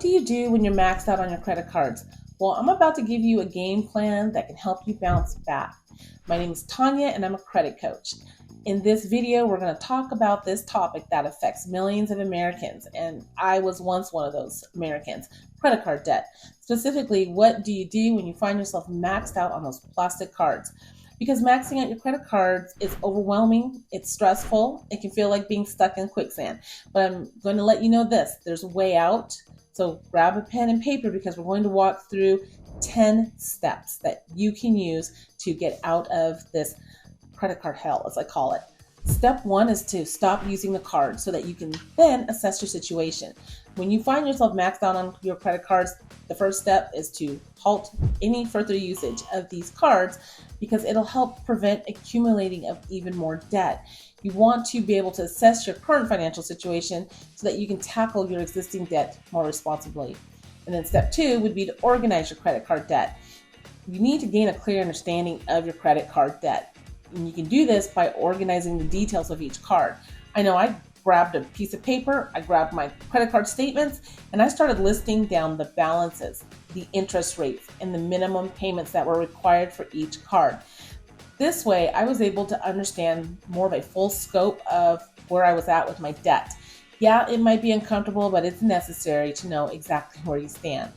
do you do when you're maxed out on your credit cards? Well, I'm about to give you a game plan that can help you bounce back. My name is Tanya and I'm a credit coach. In this video, we're going to talk about this topic that affects millions of Americans, and I was once one of those Americans, credit card debt. Specifically, what do you do when you find yourself maxed out on those plastic cards? Because maxing out your credit cards is overwhelming, it's stressful, it can feel like being stuck in quicksand. But I'm going to let you know this, there's a way out. So grab a pen and paper because we're going to walk through 10 steps that you can use to get out of this credit card hell, as I call it. Step one is to stop using the card so that you can then assess your situation. When you find yourself maxed out on your credit cards, the first step is to halt any further usage of these cards because it'll help prevent accumulating of even more debt. You want to be able to assess your current financial situation so that you can tackle your existing debt more responsibly. And then step two would be to organize your credit card debt. You need to gain a clear understanding of your credit card debt. And you can do this by organizing the details of each card. I know I grabbed a piece of paper, I grabbed my credit card statements, and I started listing down the balances, the interest rates, and the minimum payments that were required for each card. This way, I was able to understand more of a full scope of where I was at with my debt. Yeah, it might be uncomfortable, but it's necessary to know exactly where you stand.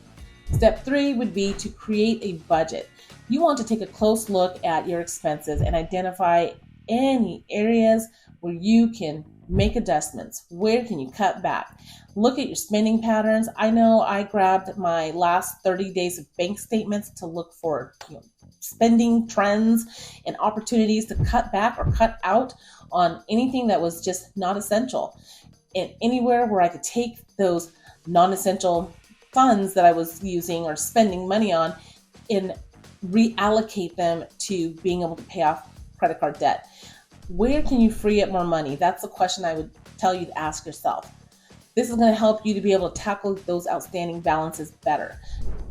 Step three would be to create a budget. You want to take a close look at your expenses and identify any areas where you can make adjustments. Where can you cut back? Look at your spending patterns. I know I grabbed my last 30 days of bank statements to look for spending trends and opportunities to cut back or cut out on anything that was just not essential. And anywhere where I could take those non-essential funds that I was using or spending money on and reallocate them to being able to pay off credit card debt. Where can you free up more money? That's the question I would tell you to ask yourself. This is going to help you to be able to tackle those outstanding balances better.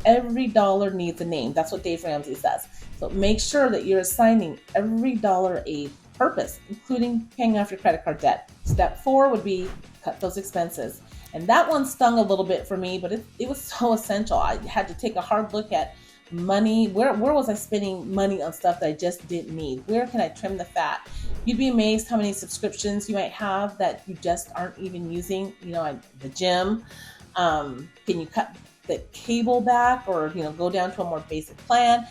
Every dollar needs a name. That's what Dave Ramsey says. So make sure that you're assigning every dollar a purpose, including paying off your credit card debt. Step four would be cut those expenses. And that one stung a little bit for me, but it was so essential. I had to take a hard look at money. Where was I spending money on stuff that I just didn't need? Where can I trim the fat? You'd be amazed how many subscriptions you might have that you just aren't even using. The gym. Can you cut the cable back or go down to a more basic plan?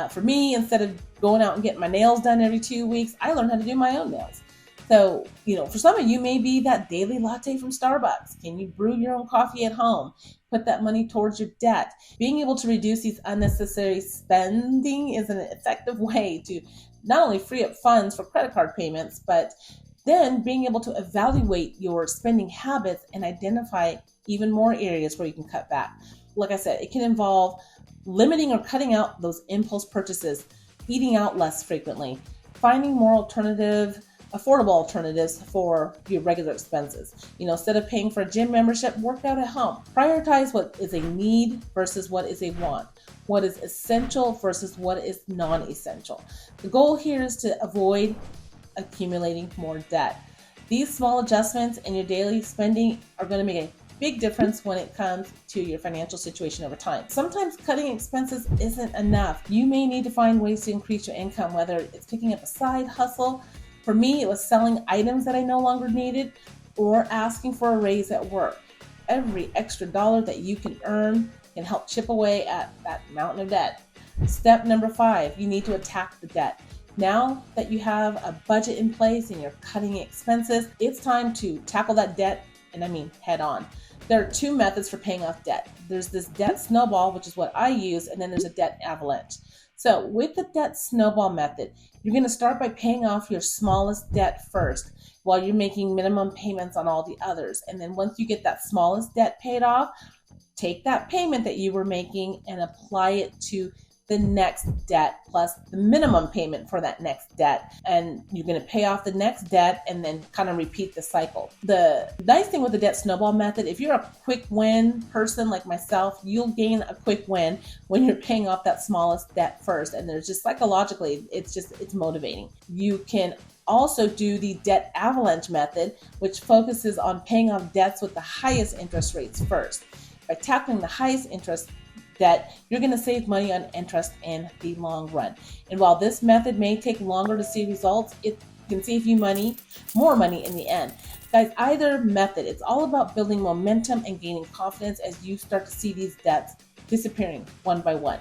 For me, instead of going out and getting my nails done every 2 weeks, I learned how to do my own nails. So, for some of you, may be that daily latte from Starbucks. Can you brew your own coffee at home? Put that money towards your debt. Being able to reduce these unnecessary spending is an effective way to not only free up funds for credit card payments, but then being able to evaluate your spending habits and identify even more areas where you can cut back. Like I said, it can involve limiting or cutting out those impulse purchases, eating out less frequently, finding more affordable alternatives for your regular expenses. Instead of paying for a gym membership, work out at home. Prioritize what is a need versus what is a want. What is essential versus what is non-essential. The goal here is to avoid accumulating more debt. These small adjustments in your daily spending are going to make a big difference when it comes to your financial situation over time. Sometimes cutting expenses isn't enough. You may need to find ways to increase your income, whether it's picking up a side hustle. For me, it was selling items that I no longer needed or asking for a raise at work. Every extra dollar that you can earn can help chip away at that mountain of debt. Step number 5, you need to attack the debt. Now that you have a budget in place and you're cutting expenses, it's time to tackle that debt, and I mean head on. There are 2 methods for paying off debt. There's this debt snowball, which is what I use, and then there's a debt avalanche. So with the debt snowball method, you're going to start by paying off your smallest debt first while you're making minimum payments on all the others. And then once you get that smallest debt paid off, take that payment that you were making and apply it to the next debt plus the minimum payment for that next debt. And you're going to pay off the next debt and then kind of repeat the cycle. The nice thing with the debt snowball method, if you're a quick win person like myself, you'll gain a quick win when you're paying off that smallest debt first. And there's just psychologically, it's motivating. You can also do the debt avalanche method, which focuses on paying off debts with the highest interest rates first. by tackling the highest interest debt, you're going to save money on interest in the long run. And while this method may take longer to see results, it can save you more money in the end. Guys, either method, it's all about building momentum and gaining confidence as you start to see these debts disappearing one by one.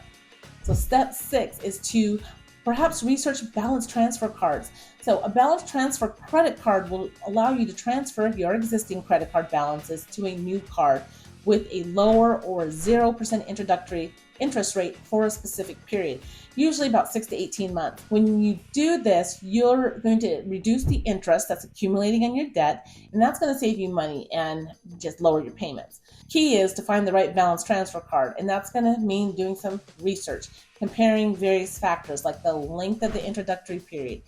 So step 6 is to perhaps research balance transfer cards. So a balance transfer credit card will allow you to transfer your existing credit card balances to a new card with a lower or 0% introductory interest rate for a specific period, usually about 6 to 18 months. When you do this, you're going to reduce the interest that's accumulating on your debt, and that's going to save you money and just lower your payments. Key is to find the right balance transfer card, and that's going to mean doing some research, comparing various factors like the length of the introductory period,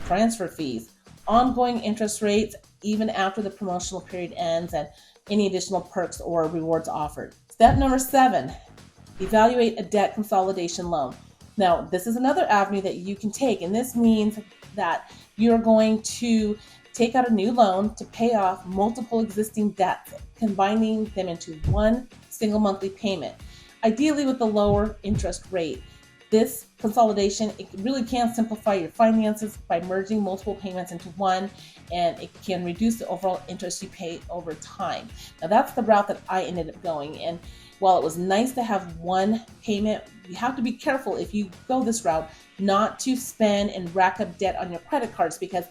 transfer fees, ongoing interest rates even after the promotional period ends, and any additional perks or rewards offered. Step number 7, evaluate a debt consolidation loan. Now, this is another avenue that you can take, and this means that you're going to take out a new loan to pay off multiple existing debts, combining them into one single monthly payment, ideally with a lower interest rate. This consolidation, it really can simplify your finances by merging multiple payments into one, and it can reduce the overall interest you pay over time. Now, that's the route that I ended up going. And while it was nice to have one payment, you have to be careful if you go this route not to spend and rack up debt on your credit cards, because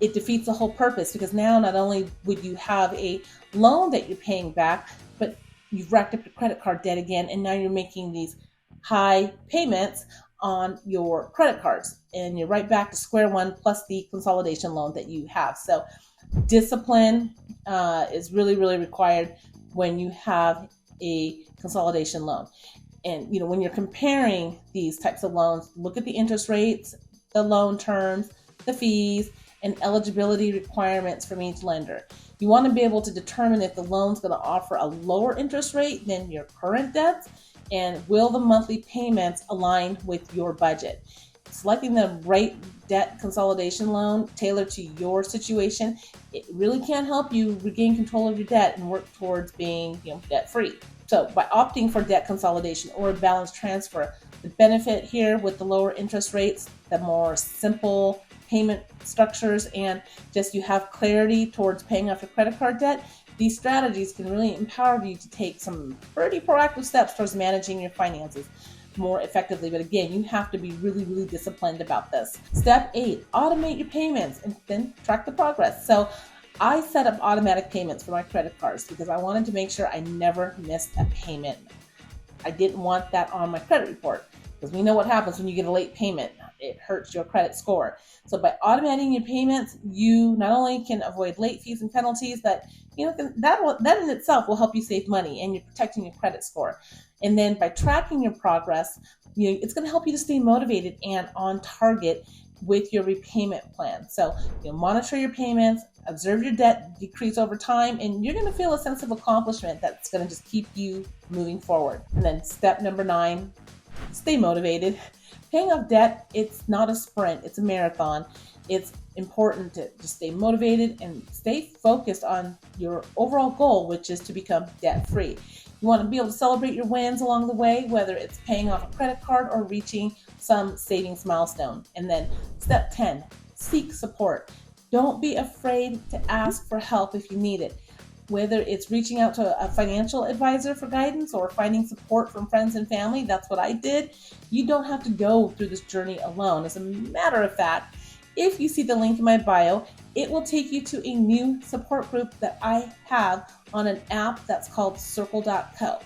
it defeats the whole purpose. Because now not only would you have a loan that you're paying back, but you've racked up your credit card debt again, and now you're making these high payments on your credit cards, and you're right back to square one plus the consolidation loan that you have. So discipline is really, really required when you have a consolidation loan. And when you're comparing these types of loans, look at the interest rates, the loan terms, the fees, and eligibility requirements from each lender. You want to be able to determine if the loan's going to offer a lower interest rate than your current debts, and will the monthly payments align with your budget. Selecting the right debt consolidation loan tailored to your situation, it really can help you regain control of your debt and work towards being debt-free. So by opting for debt consolidation or balance transfer, the benefit here with the lower interest rates, the more simple payment structures, and just you have clarity towards paying off your credit card debt, these strategies can really empower you to take some pretty proactive steps towards managing your finances more effectively. But again, you have to be really, really disciplined about this. Step 8, automate your payments and then track the progress. So I set up automatic payments for my credit cards because I wanted to make sure I never missed a payment. I didn't want that on my credit report, because we know what happens when you get a late payment. It hurts your credit score. So by automating your payments, you not only can avoid late fees and penalties, but that in itself will help you save money, and you're protecting your credit score. And then by tracking your progress, it's going to help you to stay motivated and on target with your repayment plan. So monitor your payments, observe your debt decrease over time, and you're going to feel a sense of accomplishment that's going to just keep you moving forward. And then step number 9, stay motivated. Paying off debt, it's not a sprint, it's a marathon. It's important to just stay motivated and stay focused on your overall goal, which is to become debt-free. You want to be able to celebrate your wins along the way, whether it's paying off a credit card or reaching some savings milestone. And then step 10, seek support. Don't be afraid to ask for help if you need it. Whether it's reaching out to a financial advisor for guidance or finding support from friends and family, that's what I did. You don't have to go through this journey alone. As a matter of fact, if you see the link in my bio, it will take you to a new support group that I have on an app that's called Circle.co.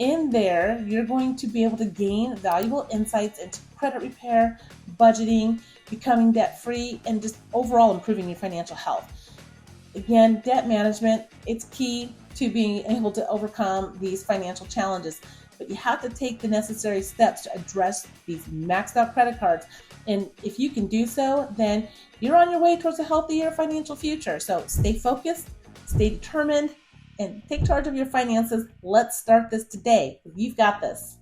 In there, you're going to be able to gain valuable insights into credit repair, budgeting, becoming debt-free, and just overall improving your financial health. Again, debt management, it's key to being able to overcome these financial challenges, but you have to take the necessary steps to address these maxed out credit cards. And if you can do so, then you're on your way towards a healthier financial future. So stay focused, stay determined, and take charge of your finances. Let's start this today. You've got this.